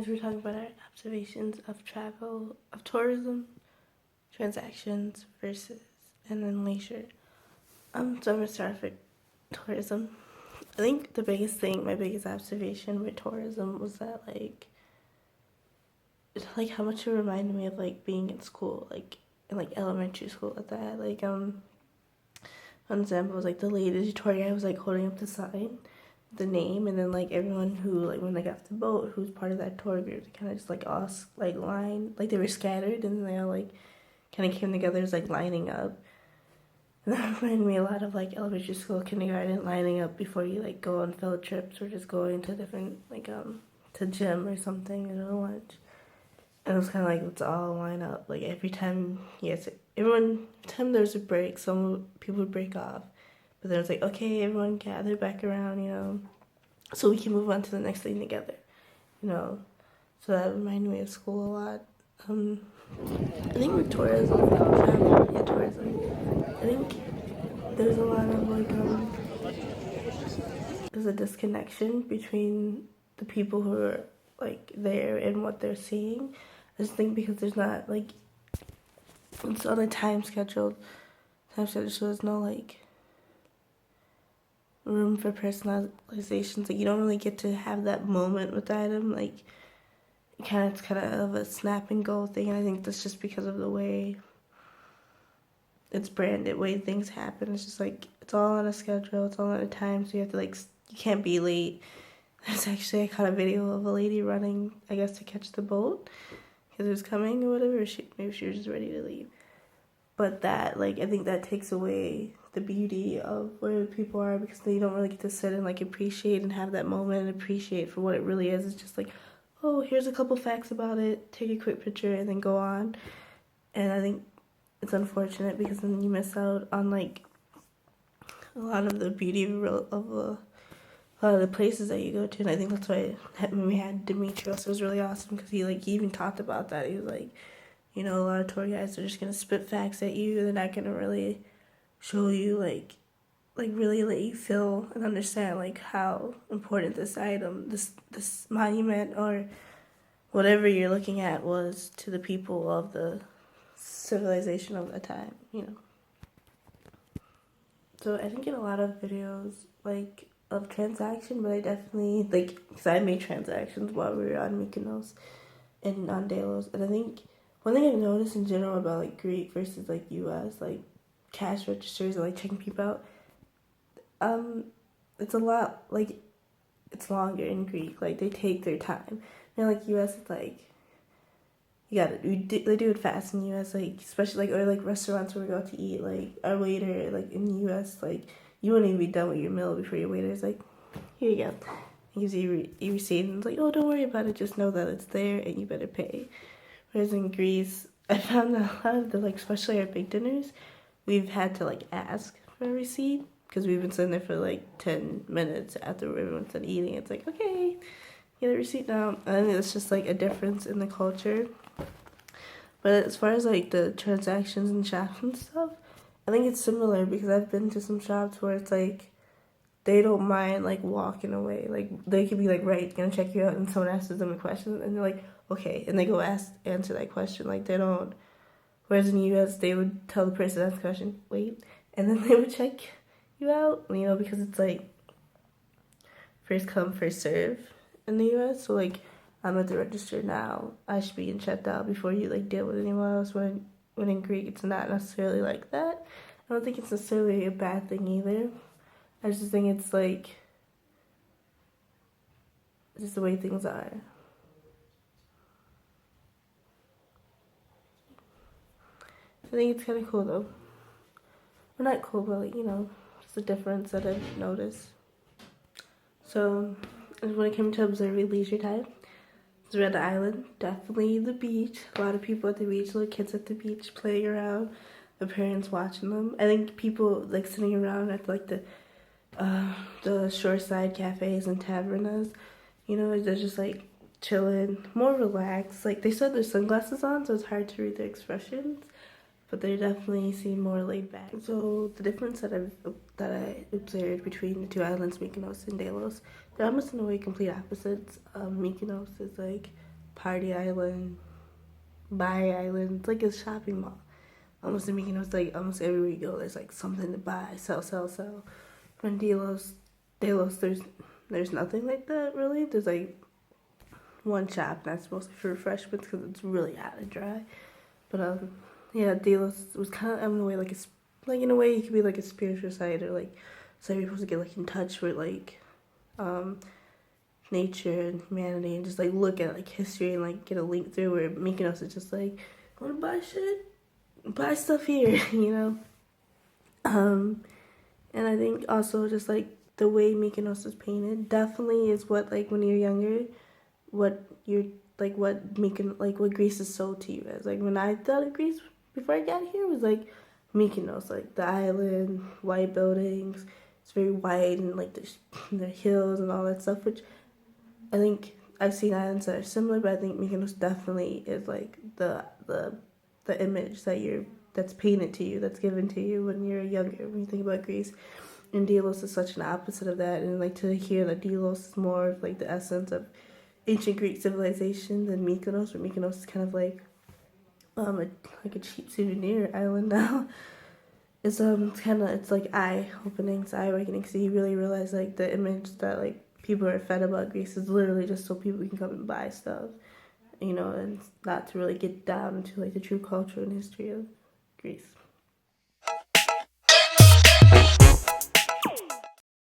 we're talking about our observations of travel, of tourism, transactions versus, and then leisure. So I'm gonna start off with tourism. I think the biggest thing, my biggest observation with tourism was that like how much it reminded me of like being in school, like in like elementary school at that. Like one example was like the lady tour guide was like holding up the sign, the name, and then like everyone who like when they got off the boat who's part of that tour group, they kind of just like all like line, like they were scattered and they all like kind of came together as like lining up. And that reminded me a lot of like elementary school, kindergarten, lining up before you like go on field trips or just going to different like to gym or something, you know, lunch. And it was kind of like let's all line up. Like every time, yes, every time there's a break, some people would break off, but then it's like okay, everyone gather back around, you know, so we can move on to the next thing together, you know. So that reminded me of school a lot. I think with tourism, tourism. I think there's a lot of like there's a disconnection between the people who are like there and what they're seeing. I just think because there's not like it's on a time schedule, so there's no like room for personalizations. Like you don't really get to have that moment with the item. Like it's kind of a snap and go thing. And I think that's just because of the way it's branded, way things happen. It's just like it's all on a schedule, it's all on a time, so you have to like you can't be late. There's actually I caught a video of a lady running, I guess, to catch the boat because it was coming or whatever. Maybe she was just ready to leave. But that like I think that takes away the beauty of where people are because they don't really get to sit and like appreciate and have that moment and appreciate for what it really is. It's just like, oh, here's a couple facts about it, take a quick picture and then go on. And I think it's unfortunate because then you miss out on like a lot of the beauty of a lot of the places that you go to. And I think that's why when we had Demetrios, it was really awesome because he even talked about that. He was like, you know, a lot of tour guides are just gonna spit facts at you. They're not gonna really show you like really let you feel and understand like how important this item, this monument or whatever you're looking at was to the people of the civilization of the time, you know. So I didn't get a lot of videos like of transaction, but I definitely because I made transactions while we were on Mykonos and on Delos, and I think one thing I've noticed in general about like Greek versus like U.S. like cash registers or like checking people out, it's a lot like it's longer in Greek. Like they take their time. You know, like U.S. it's like they do it fast in the U.S. Like especially like or like restaurants where we go to eat. Like our waiter like in the U.S. like you wouldn't even be done with your meal before your waiter is like, here you go. He gives you your receipt and it's like, oh, don't worry about it. Just know that it's there and you better pay. Whereas in Greece, I found that a lot of the especially our big dinners, we've had to ask for a receipt because we've been sitting there for 10 minutes after everyone's done eating. It's like, okay, get a receipt now. I think it's just a difference in the culture. But as far as the transactions and shops and stuff, I think it's similar because I've been to some shops where it's they don't mind walking away. They could be right, gonna check you out, and someone asks them a question and they're like, okay, and they go answer that question. They don't. Whereas in the U.S., they would tell the person ask the question, wait, and then they would check you out, because it's first come, first serve in the U.S. So I'm at the register now. I should be getting checked out before you deal with anyone else. When in Greek, it's not necessarily like that. I don't think it's necessarily a bad thing either. I just think it's just the way things are. I think it's kind of cool though. Well, not cool, but it's a difference that I've noticed. So, when it came to observing leisure time, it's Red Island, definitely the beach. A lot of people at the beach, little kids at the beach playing around, the parents watching them. I think people sitting around at the shoreside cafes and tavernas, they're just chilling, more relaxed. They still have their sunglasses on, so it's hard to read their expressions, but they definitely seem more laid back. So the difference that I observed between the two islands, Mykonos and Delos, they're almost in a way complete opposites. Mykonos is Party Island, Buy Island. It's like a shopping mall. Almost in Mykonos, like almost everywhere you go, there's like something to buy, sell, sell, sell. From Delos, there's nothing like that really. There's like one shop that's mostly for refreshments because it's really hot and dry. But yeah, Delos was kind of in a way like in a way it could be like a spiritual site or like so you're supposed to get like in touch with like um nature and humanity and just like look at like history and like get a link through where Mykonos is just like want to buy shit, buy stuff here, you know. And I think also just like the way Mykonos is painted definitely is what like when you're younger, what you're like what Mykonos like what Greece is sold to you as. Like when I thought of Greece before I got here it was like Mykonos, like the island, white buildings. It's very white and like the hills and all that stuff, which I think I've seen islands that are similar, but I think Mykonos definitely is like the image that's painted to you, that's given to you when you're younger, when you think about Greece. And Delos is such an opposite of that, and like to hear that Delos is more of like the essence of ancient Greek civilization than Mykonos, where Mykonos is kind of like like a cheap souvenir island now. It's kind of it's like eye opening, it's eye awakening, so you really realize like the image that like people are fed about Greece is literally just so people can come and buy stuff, you know, and not to really get down into like the true culture and history of Greece.